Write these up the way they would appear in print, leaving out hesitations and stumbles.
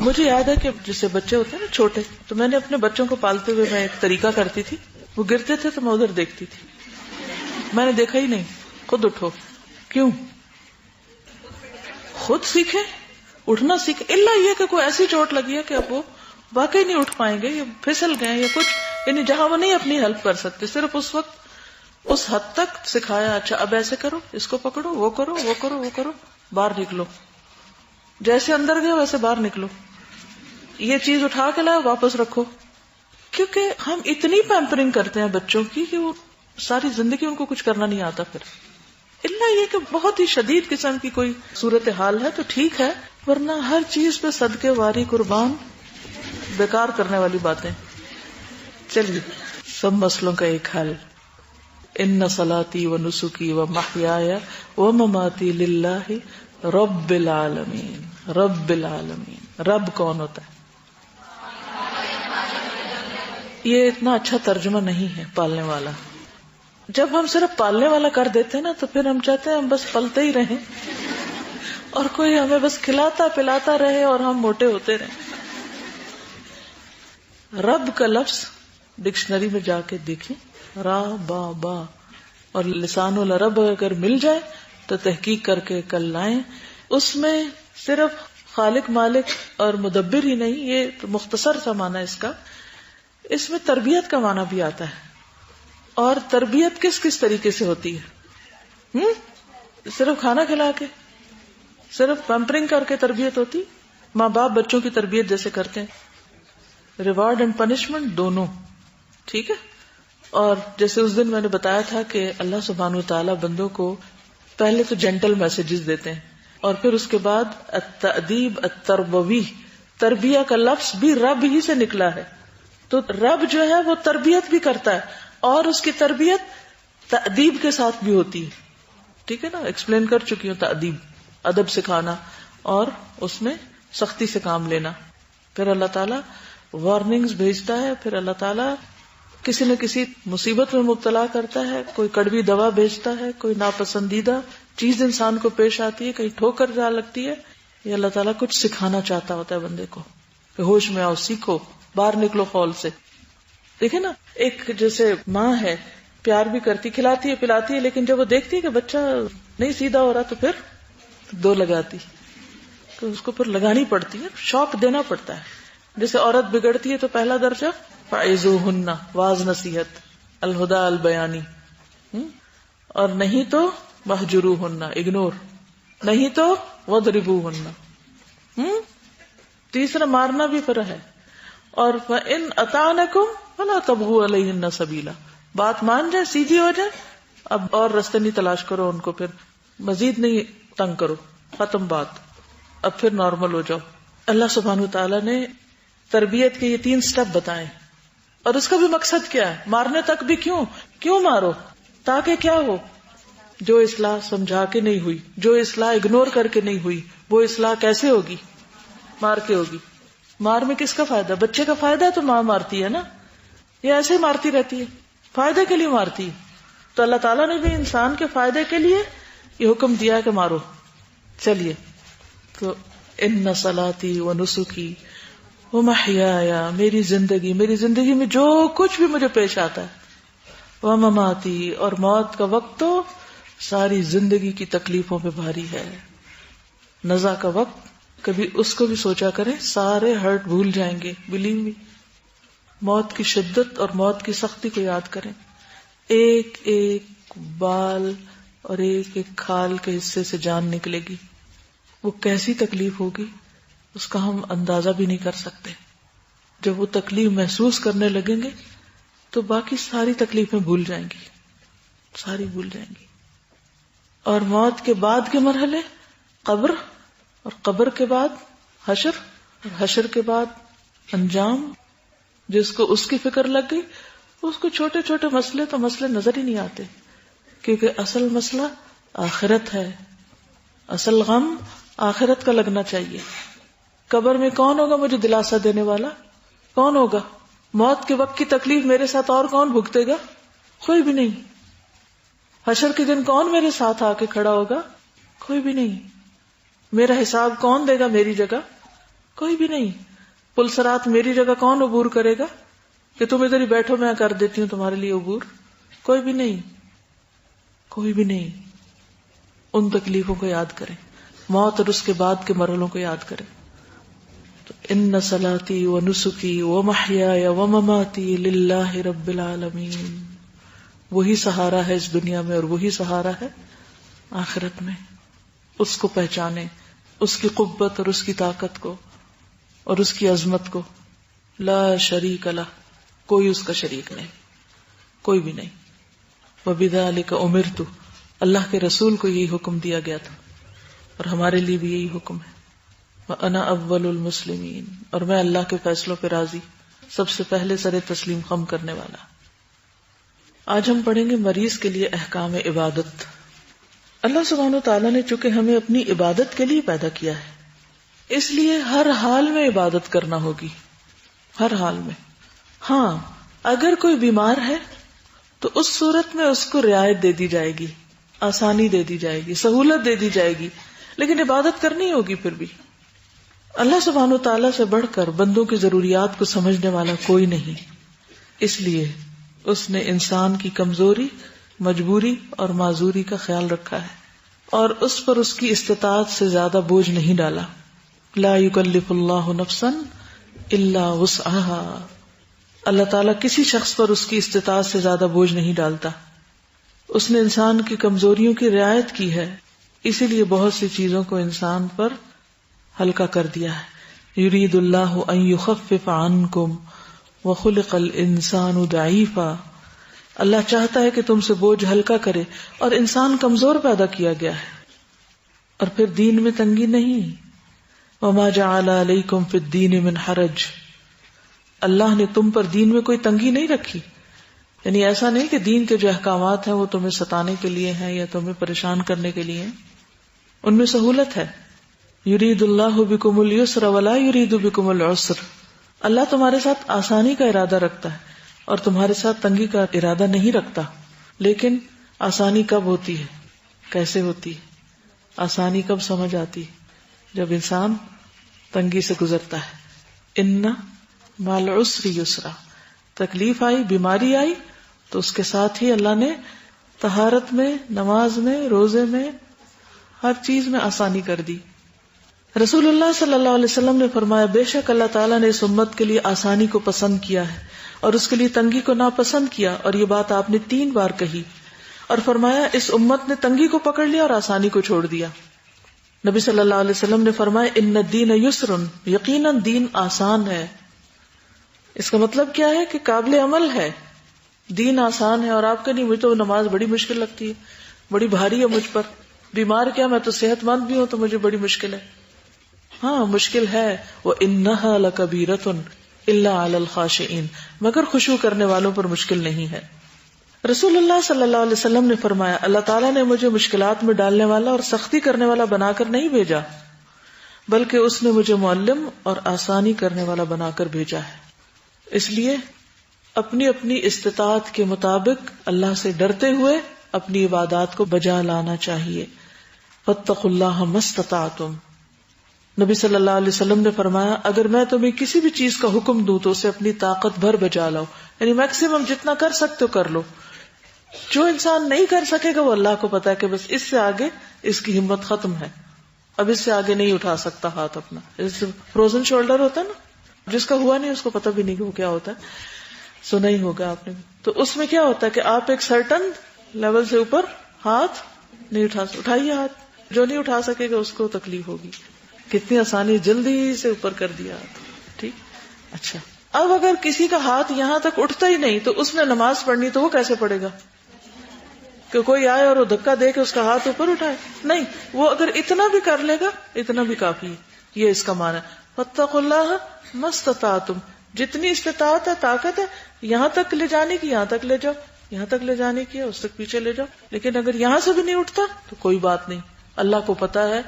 مجھے یاد ہے کہ جیسے بچے ہوتے ہیں نا چھوٹے، تو میں نے اپنے بچوں کو پالتے ہوئے میں ایک طریقہ کرتی تھی، وہ گرتے تھے تو میں ادھر دیکھتی تھی، میں نے دیکھا ہی نہیں، خود اٹھو. کیوں؟ خود سیکھیں، اٹھنا سیکھیں، الا یہ کہ کوئی ایسی چوٹ لگی ہے کہ اب وہ واقعی نہیں اٹھ پائیں گے یا پھسل گئے یا کچھ، یعنی جہاں وہ نہیں اپنی ہیلپ کر سکتے، صرف اس وقت اس حد تک سکھایا، اچھا اب ایسے کرو، اس کو پکڑو، وہ کرو، وہ کرو، وہ کرو، باہر نکلو، جیسے اندر گئے ویسے باہر نکلو، یہ چیز اٹھا کے لاؤ واپس رکھو. کیونکہ ہم اتنی پیمپرنگ کرتے ہیں بچوں کی کہ وہ ساری زندگی ان کو کچھ کرنا نہیں آتا پھر، الا یہ کہ بہت ہی شدید قسم کی کوئی صورتحال ہے تو ٹھیک ہے، ورنہ ہر چیز پہ صدقے واری قربان بیکار کرنے والی باتیں. چلیے، سب مسئلوں کا ایک حل، ان صلاتی و نسکی و محیایا و مماتی للہ رب العالمین. رب العالمین، رب کون ہوتا ہے؟ یہ اتنا اچھا ترجمہ نہیں ہے پالنے والا. جب ہم صرف پالنے والا کر دیتے ہیں نا تو پھر ہم چاہتے ہیں ہم بس پلتے ہی رہیں اور کوئی ہمیں بس کھلاتا پلاتا رہے اور ہم موٹے ہوتے رہیں. رب کا لفظ ڈکشنری میں جا کے دیکھیں، را با با، اور لسان العرب اگر مل جائے تو تحقیق کر کے کل لائیں. اس میں صرف خالق مالک اور مدبر ہی نہیں، یہ تو مختصر سا معنی ہے اس کا، اس میں تربیت کا معنی بھی آتا ہے. اور تربیت کس کس طریقے سے ہوتی ہے؟ صرف کھانا کھلا کے، صرف پیمپرنگ کر کے تربیت ہوتی؟ ماں باپ بچوں کی تربیت جیسے کرتے ہیں، ریوارڈ اینڈ پنشمنٹ دونوں، ٹھیک ہے. اور جیسے اس دن میں نے بتایا تھا کہ اللہ سبحانہ وتعالی بندوں کو پہلے تو جینٹل میسجز دیتے ہیں اور پھر اس کے بعد التأدیب التربوی، تربیہ کا لفظ بھی رب ہی سے نکلا ہے. تو رب جو ہے وہ تربیت بھی کرتا ہے اور اس کی تربیت تأدیب کے ساتھ بھی ہوتی ہے. ٹھیک ہے نا، ایکسپلین کر چکی ہوں. تأدیب ادب سکھانا اور اس میں سختی سے کام لینا. پھر اللہ تعالیٰ وارننگز بھیجتا ہے، پھر اللہ تعالیٰ کسی نہ کسی مصیبت میں مبتلا کرتا ہے، کوئی کڑوی دوا بھیجتا ہے، کوئی ناپسندیدہ چیز انسان کو پیش آتی ہے، کہیں ٹھوکر جا لگتی ہے. یہ اللہ تعالیٰ کچھ سکھانا چاہتا ہوتا ہے بندے کو کہ ہوش میں آؤ، سیکھو، باہر نکلو خول سے. دیکھیں نا، ایک جیسے ماں ہے، پیار بھی کرتی، کھلاتی ہے، پلاتی ہے، لیکن جب وہ دیکھتی ہے کہ بچہ نہیں سیدھا ہو رہا تو پھر دو لگاتی، تو اس کو پھر لگانی پڑتی ہے، شوق دینا پڑتا ہے. جیسے عورت بگڑتی ہے تو پہلا درجہ فعظوہن، واز نصیحت، الہدی البیانی، اور نہیں تو مہجروہن، اگنور، نہیں تو وضربوہن. تیسرا مارنا بھی پھر ہے. اور فَإِنْ أَطَعْنَكُمْ فَلَا تَبْغُوا عَلَيْهِنَّ سَبِيلًا، بات مان جائے، سیدھی ہو جائے، اب اور رستے نہیں تلاش کرو ان کو، پھر مزید نہیں تنگ کرو، ختم بات، اب پھر نارمل ہو جاؤ. اللہ سبحانہ وتعالیٰ نے تربیت کے یہ 3 سٹیپ بتائے، اور اس کا بھی مقصد کیا ہے؟ مارنے تک بھی کیوں مارو؟ تاکہ کیا ہو؟ جو اصلاح سمجھا کے نہیں ہوئی، جو اصلاح اگنور کر کے نہیں ہوئی، وہ اصلاح کیسے ہوگی؟ مار کے ہوگی. مار میں کس کا فائدہ؟ بچے کا فائدہ ہے تو ماں مارتی ہے نا، یہ ایسے ہی مارتی رہتی ہے، فائدے کے لیے مارتی ہے. تو اللہ تعالیٰ نے بھی انسان کے فائدے کے لیے یہ حکم دیا ہے کہ مارو. چلیے، تو ان صلاتی و نسکی و محیایا، میری زندگی میں جو کچھ بھی مجھے پیش آتا ہے، و مماتی، اور موت کا وقت تو ساری زندگی کی تکلیفوں پہ بھاری ہے. نزا کا وقت کبھی اس کو بھی سوچا کریں، سارے ہرٹ بھول جائیں گے، بلیو می. موت کی شدت اور موت کی سختی کو یاد کریں، ایک ایک بال اور ایک ایک کھال کے حصے سے جان نکلے گی، وہ کیسی تکلیف ہوگی اس کا ہم اندازہ بھی نہیں کر سکتے. جب وہ تکلیف محسوس کرنے لگیں گے تو باقی ساری تکلیفیں بھول جائیں گی، ساری بھول جائیں گی. اور موت کے بعد کے مرحلے، قبر، اور قبر کے بعد حشر، اور حشر کے بعد انجام. جس کو اس کی فکر لگ گئی اس کو چھوٹے چھوٹے مسئلے تو مسئلے نظر ہی نہیں آتے، کیونکہ اصل مسئلہ آخرت ہے، اصل غم آخرت کا لگنا چاہیے. قبر میں کون ہوگا مجھے دلاسا دینے والا؟ کون ہوگا؟ موت کے وقت کی تکلیف میرے ساتھ اور کون بھگتے گا؟ کوئی بھی نہیں. حشر کے دن کون میرے ساتھ آ کے کھڑا ہوگا؟ کوئی بھی نہیں. میرا حساب کون دے گا میری جگہ؟ کوئی بھی نہیں. پل صراط میری جگہ کون عبور کرے گا کہ تم ادھر ہی بیٹھو میں کر دیتی ہوں تمہارے لیے عبور؟ کوئی بھی نہیں، کوئی بھی نہیں. ان تکلیفوں کو یاد کریں، موت اور اس کے بعد کے مرحلوں کو یاد کریں. تو ان صلاتی و نسکی و محیای و مماتی للہ رب العالمین. وہی سہارا ہے اس دنیا میں اور وہی سہارا ہے آخرت میں. اس کو پہچانے، اس کی قوت اور اس کی طاقت کو اور اس کی عظمت کو. لا شریک لہ، کوئی اس کا شریک نہیں، کوئی بھی نہیں. وبذالک امرت، اللہ کے رسول کو یہی حکم دیا گیا تھا اور ہمارے لیے بھی یہی حکم ہے. وَأَنَا أَوَّلُ الْمُسْلِمِينَ، اور میں اللہ کے فیصلوں پہ راضی، سب سے پہلے سر تسلیم خم کرنے والا. آج ہم پڑھیں گے مریض کے لیے احکام عبادت. اللہ سبحانہ وتعالیٰ نے چونکہ ہمیں اپنی عبادت کے لیے پیدا کیا ہے، اس لیے ہر حال میں عبادت کرنا ہوگی، ہر حال میں. ہاں اگر کوئی بیمار ہے تو اس صورت میں اس کو رعایت دے دی جائے گی، آسانی دے دی جائے گی، سہولت دے دی جائے گی، لیکن عبادت کرنی ہوگی. پھر بھی اللہ سبحانہ وتعالیٰ سے بڑھ کر بندوں کی ضروریات کو سمجھنے والا کوئی نہیں. اس لیے اس نے انسان کی کمزوری، مجبوری اور معذوری کا خیال رکھا ہے اور اس پر اس کی استطاعت سے زیادہ بوجھ نہیں ڈالا. لا یکلف اللہ نفسا الا وسعها. اللہ تعالیٰ کسی شخص پر اس کی استطاعت سے زیادہ بوجھ نہیں ڈالتا. اس نے انسان کی کمزوریوں کی رعایت کی ہے، اسی لیے بہت سی چیزوں کو انسان پر ہلکا کر دیا ہے. یرید اللہ ان یخفف عنکم وخلق الانسان ضعیفا. اللہ چاہتا ہے کہ تم سے بوجھ ہلکا کرے اور انسان کمزور پیدا کیا گیا ہے. اور پھر دین میں تنگی نہیں. وما جعل علیکم فی الدین من حرج. اللہ نے تم پر دین میں کوئی تنگی نہیں رکھی. یعنی ایسا نہیں کہ دین کے جو احکامات ہیں وہ تمہیں ستانے کے لیے ہیں یا تمہیں پریشان کرنے کے لیے ہیں، ان میں سہولت ہے. یرید اللہ بکم اليسر ولا یرید بکم العسر. اللہ تمہارے ساتھ آسانی کا ارادہ رکھتا ہے اور تمہارے ساتھ تنگی کا ارادہ نہیں رکھتا. لیکن آسانی کب ہوتی ہے، کیسے ہوتی ہے؟ آسانی کب سمجھ آتی ہے؟ جب انسان تنگی سے گزرتا ہے. ان مع العسر یسرا. تکلیف آئی، بیماری آئی تو اس کے ساتھ ہی اللہ نے طہارت میں، نماز میں، روزے میں، ہر چیز میں آسانی کر دی. رسول اللہ صلی اللہ علیہ وسلم نے فرمایا، بے شک اللہ تعالیٰ نے اس امت کے لیے آسانی کو پسند کیا ہے اور اس کے لیے تنگی کو ناپسند کیا. اور یہ بات آپ نے 3 بار کہی اور فرمایا اس امت نے تنگی کو پکڑ لیا اور آسانی کو چھوڑ دیا. نبی صلی اللہ علیہ وسلم نے فرمایا، ان الدین یسر، یقیناً دین آسان ہے. اس کا مطلب کیا ہے کہ قابل عمل ہے، دین آسان ہے. اور آپ کہ نہیں مجھے تو نماز بڑی مشکل لگتی ہے، بڑی بھاری ہے مجھ پر. بیمار کیا، میں تو صحت مند بھی ہوں تو مجھے بڑی مشکل ہے. ہاں مشکل ہے. وَإِنَّهَا لَكَبِيرَةٌ إِلَّا عَلَى الْخَاشِعِينَ، مگر خشوع کرنے والوں پر مشکل نہیں ہے. رسول اللہ صلی اللہ علیہ وسلم نے فرمایا، اللہ تعالیٰ نے مجھے مشکلات میں ڈالنے والا اور سختی کرنے والا بنا کر نہیں بھیجا، بلکہ اس نے مجھے معلم اور آسانی کرنے والا بنا کر بھیجا ہے. اس لیے اپنی اپنی استطاعت کے مطابق اللہ سے ڈرتے ہوئے اپنی عبادات کو بجا لانا چاہیے. فاتقوا اللہ ما استطعتم. نبی صلی اللہ علیہ وسلم نے فرمایا، اگر میں تمہیں کسی بھی چیز کا حکم دوں تو اسے اپنی طاقت بھر بجا لاؤ. یعنی میکسیمم جتنا کر سکتے ہو کر لو. جو انسان نہیں کر سکے گا وہ اللہ کو پتا ہے کہ بس اس سے آگے اس کی ہمت ختم ہے، اب اس سے آگے نہیں اٹھا سکتا ہاتھ اپنا. فروزن شولڈر ہوتا ہے نا، جس کا ہوا نہیں اس کو پتا بھی نہیں کہ وہ کیا ہوتا ہے. سنا ہی ہوگا آپ نے. تو اس میں کیا ہوتا ہے کہ آپ ایک سرٹن لیول سے اوپر ہاتھ نہیں اٹھائیے ہاتھ. جو نہیں اٹھا سکے گا اس کو تکلیف ہوگی. کتنی آسانی، جلدی سے اوپر کر دیا ہاتھ. ٹھیک. اچھا، اب اگر کسی کا ہاتھ یہاں تک اٹھتا ہی نہیں تو اس نے نماز پڑھنی تو وہ کیسے پڑھے گا؟ کہ کوئی آئے اور وہ دھکا دے کے اس کا ہاتھ اوپر اٹھائے؟ نہیں، وہ اگر اتنا بھی کر لے گا اتنا بھی کافی ہے. یہ اس کا معنی ہے. فاتقوا اللہ ما استطعتم. جتنی استطاعت ہے، طاقت ہے، یہاں تک لے جانے کی یہاں تک لے جاؤ، یہاں تک لے جانے کی اس تک پیچھے لے جاؤ. لیکن اگر یہاں سے بھی نہیں اٹھتا تو کوئی بات نہیں. اللہ کو پتا ہے،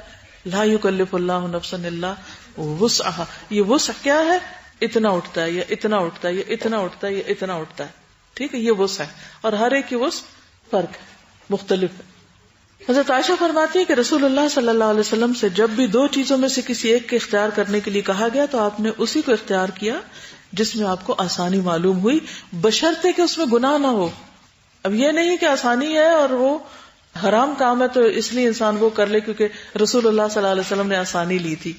لا یکلف اللہ نفسا الا وسعها. یہ وسع کیا ہے؟ اتنا اٹھتا ہے یا اتنا اٹھتا ہے یا اتنا اٹھتا ہے یا اتنا اٹھتا ہے. ٹھیک ہے، یہ وسع ہے. اور ہر ایک کی وسع فرق ہے، مختلف ہے. حضرت عائشہ فرماتی ہے کہ رسول اللہ صلی اللہ علیہ وسلم سے جب بھی دو چیزوں میں سے کسی ایک کے اختیار کرنے کے لیے کہا گیا تو آپ نے اسی کو اختیار کیا جس میں آپ کو آسانی معلوم ہوئی، بشرطے کہ اس میں گناہ نہ ہو. اب یہ نہیں کہ آسانی ہے اور وہ حرام کام ہے تو اس لیے انسان وہ کر لے کیونکہ رسول اللہ صلی اللہ علیہ وسلم نے آسانی لی تھی.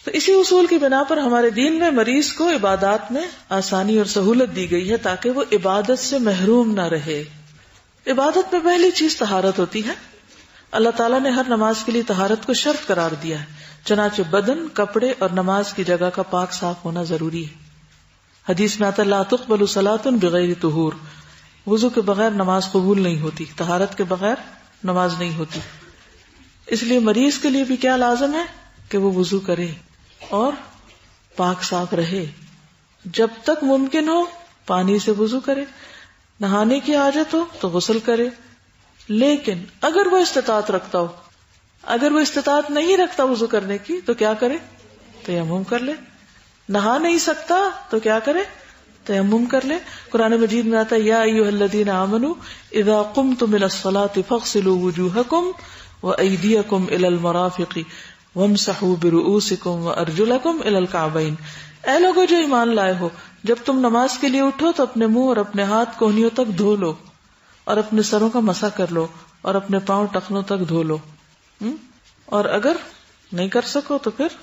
تو اسی اصول کی بنا پر ہمارے دین میں مریض کو عبادات میں آسانی اور سہولت دی گئی ہے تاکہ وہ عبادت سے محروم نہ رہے. عبادت میں پہلی چیز طہارت ہوتی ہے. اللہ تعالیٰ نے ہر نماز کے لیے طہارت کو شرط قرار دیا ہے، چنانچہ بدن، کپڑے اور نماز کی جگہ کا پاک صاف ہونا ضروری ہے. حدیث میں آتا ہے لا تقبل صلاۃ بغیر طہور، وضو کے بغیر نماز قبول نہیں ہوتی، طہارت کے بغیر نماز نہیں ہوتی. اس لیے مریض کے لیے بھی کیا لازم ہے کہ وہ وضو کرے اور پاک صاف رہے. جب تک ممکن ہو پانی سے وضو کرے، نہانے کی حاجت ہو تو غسل کرے. لیکن اگر وہ استطاعت رکھتا ہو، اگر وہ استطاعت نہیں رکھتا وضو کرنے کی تو کیا کرے؟ تیمم کر لے. نہا نہیں سکتا تو کیا کرے؟ تیمم کر لے. قرآن مجید میں آتا ہے یا ایھا الذین آمنوا اذا قمتم الى الصلاۃ فاغسلوا وجوہکم وایدیکم الى المرافق وامسحوا برؤوسکم وارجلکم الى الکعبین. اے لوگوں جو ایمان لائے ہو، جب تم نماز کے لیے اٹھو تو اپنے منہ اور اپنے ہاتھ کونیوں تک دھو لو اور اپنے سروں کا مسح کر لو اور اپنے پاؤں ٹخنوں تک دھو لو، اور اگر نہیں کر سکو تو پھر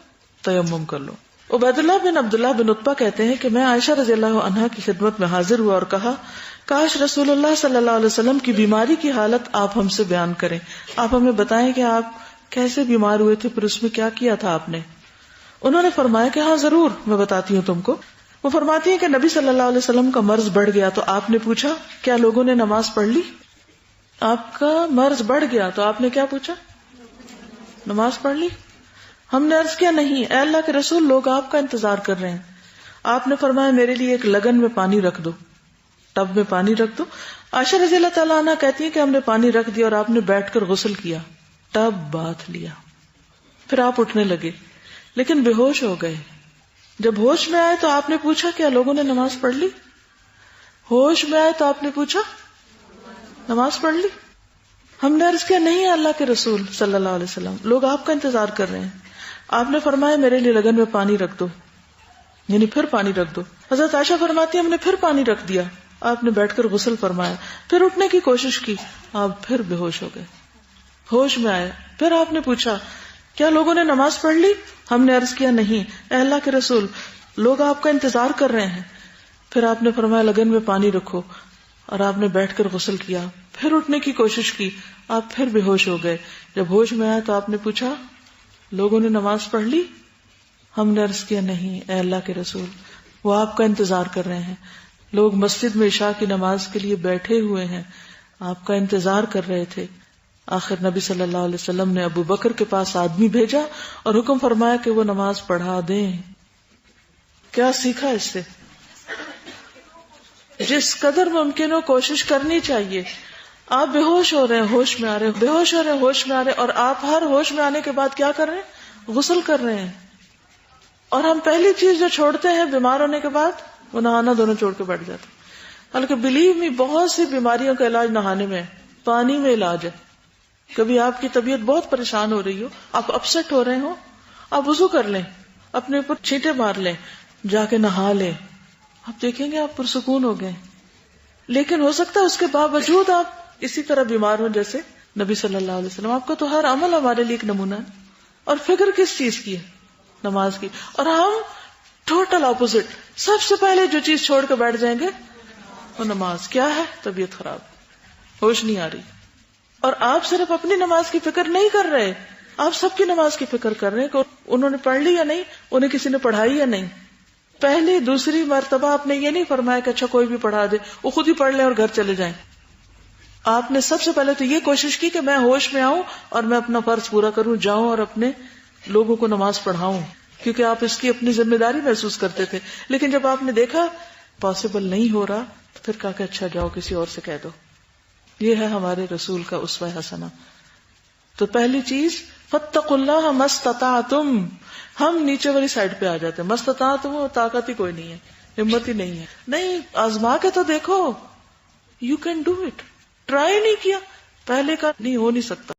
تیمم کر لو. عبید اللہ بن عبداللہ بن عتبہ کہتے ہیں کہ میں عائشہ رضی اللہ عنہا کی خدمت میں حاضر ہوا اور کہا کاش رسول اللہ صلی اللہ علیہ وسلم کی بیماری کی حالت آپ ہم سے بیان کریں، آپ ہمیں بتائیں کہ آپ کیسے بیمار ہوئے تھے، پھر اس میں کیا کیا تھا آپ نے. انہوں نے فرمایا کہ ہاں ضرور، میں بتاتی ہوں تم کو. وہ فرماتی ہیں کہ نبی صلی اللہ علیہ وسلم کا مرض بڑھ گیا تو آپ نے پوچھا کیا لوگوں نے نماز پڑھ لی؟ آپ کا مرض بڑھ گیا تو آپ نے کیا پوچھا؟ نماز پڑھ لی؟ ہم نے عرض کیا نہیں اے اللہ کے رسول، لوگ آپ کا انتظار کر رہے ہیں. آپ نے فرمایا میرے لیے ایک لگن میں پانی رکھ دو، ٹب میں پانی رکھ دو. عائشہ رضی اللہ تعالیٰ عنہ کہتی ہیں کہ ہم نے پانی رکھ دیا اور آپ نے بیٹھ کر غسل کیا، ٹب باتھ لیا، پھر آپ اٹھنے لگے لیکن بے ہوش ہو گئے. جب ہوش میں آئے تو آپ نے پوچھا کیا لوگوں نے نماز پڑھ لی؟ ہوش میں آئے تو آپ نے پوچھا نماز پڑھ لی؟ ہم نے عرض کیا نہیں اللہ کے رسول صلی اللہ علیہ وسلم، لوگ آپ کا انتظار کر رہے ہیں. آپ نے فرمایا میرے لیے لگن میں پانی رکھ دو، یعنی پھر پانی رکھ دو. حضرت عائشہ فرماتی ہم نے پھر پانی رکھ دیا، آپ نے بیٹھ کر غسل فرمایا، پھر اٹھنے کی کوشش کی، آپ پھر بے ہوش ہو گئے. ہوش میں آئے پھر آپ نے پوچھا کیا لوگوں نے نماز پڑھ لی؟ ہم نے عرض کیا نہیں اے اللہ کے رسول، لوگ آپ کا انتظار کر رہے ہیں. پھر آپ نے فرمایا لگن میں پانی رکھو، اور آپ نے بیٹھ کر غسل کیا، پھر اٹھنے کی کوشش کی، آپ پھر بے ہوش ہو گئے. جب ہوش میں آیا تو آپ نے پوچھا لوگوں نے نماز پڑھ لی؟ ہم نے عرض کیا نہیں اے اللہ کے رسول، وہ آپ کا انتظار کر رہے ہیں. لوگ مسجد میں عشاء کی نماز کے لیے بیٹھے ہوئے ہیں، آپ کا انتظار کر رہے تھے. آخر نبی صلی اللہ علیہ وسلم نے ابو بکر کے پاس آدمی بھیجا اور حکم فرمایا کہ وہ نماز پڑھا دیں. کیا سیکھا اس سے؟ جس قدر ممکن ہو کوشش کرنی چاہیے. آپ بے ہوش ہو رہے ہیں، ہوش میں آ رہے ہیں، بے ہوش ہو رہے ہیں، ہوش میں آ رہے ہیں، اور آپ ہر ہوش میں آنے کے بعد کیا کر رہے ہیں؟ غسل کر رہے ہیں. اور ہم پہلی چیز جو چھوڑتے ہیں بیمار ہونے کے بعد وہ نہانا دونوں چھوڑ کے بیٹھ جاتے ہیں. حالانکہ بلیو می بہت سی بیماریوں کا علاج نہانے میں ہے، پانی میں علاج ہے. کبھی آپ کی طبیعت بہت پریشان ہو رہی ہو، آپ اپسٹ ہو رہے ہو، آپ وضو کر لیں، اپنے اوپر چھینٹے مار لیں، جا کے نہا لیں، آپ دیکھیں گے آپ پرسکون ہو گئے. لیکن ہو سکتا ہے اس کے باوجود آپ اسی طرح بیمار ہوں جیسے نبی صلی اللہ علیہ وسلم. آپ کا تو ہر عمل ہمارے لیے ایک نمونہ ہے. اور فکر کس چیز کی ہے؟ نماز کی. اور ہم ٹوٹل اپوزٹ، سب سے پہلے جو چیز چھوڑ کے بیٹھ جائیں گے وہ نماز. کیا ہے؟ طبیعت خراب، ہوش نہیں آ رہی. اور آپ صرف اپنی نماز کی فکر نہیں کر رہے، آپ سب کی نماز کی فکر کر رہے ہیں کہ انہوں نے پڑھ لی یا نہیں، انہیں کسی نے پڑھائی یا نہیں. پہلی دوسری مرتبہ آپ نے یہ نہیں فرمایا کہ اچھا کوئی بھی پڑھا دے، وہ خود ہی پڑھ لیں اور گھر چلے جائیں. آپ نے سب سے پہلے تو یہ کوشش کی کہ میں ہوش میں آؤں اور میں اپنا فرض پورا کروں، جاؤں اور اپنے لوگوں کو نماز پڑھاؤں، کیونکہ آپ اس کی اپنی ذمہ داری محسوس کرتے تھے. لیکن جب آپ نے دیکھا پاسبل نہیں ہو رہا تو پھر کہا کہ اچھا جاؤ کسی اور سے کہہ دو. یہ ہے ہمارے رسول کا اسوہ حسنہ. تو پہلی چیز فاتقوا اللہ ما استطعتم. ہم نیچے والی سائڈ پہ آ جاتے ہیں، ما استطعتم، طاقت ہی کوئی نہیں ہے، ہمت ہی نہیں ہے. نہیں، آزما کے تو دیکھو، you can do it. Try نہیں کیا، پہلے کا نہیں ہو نہیں سکتا.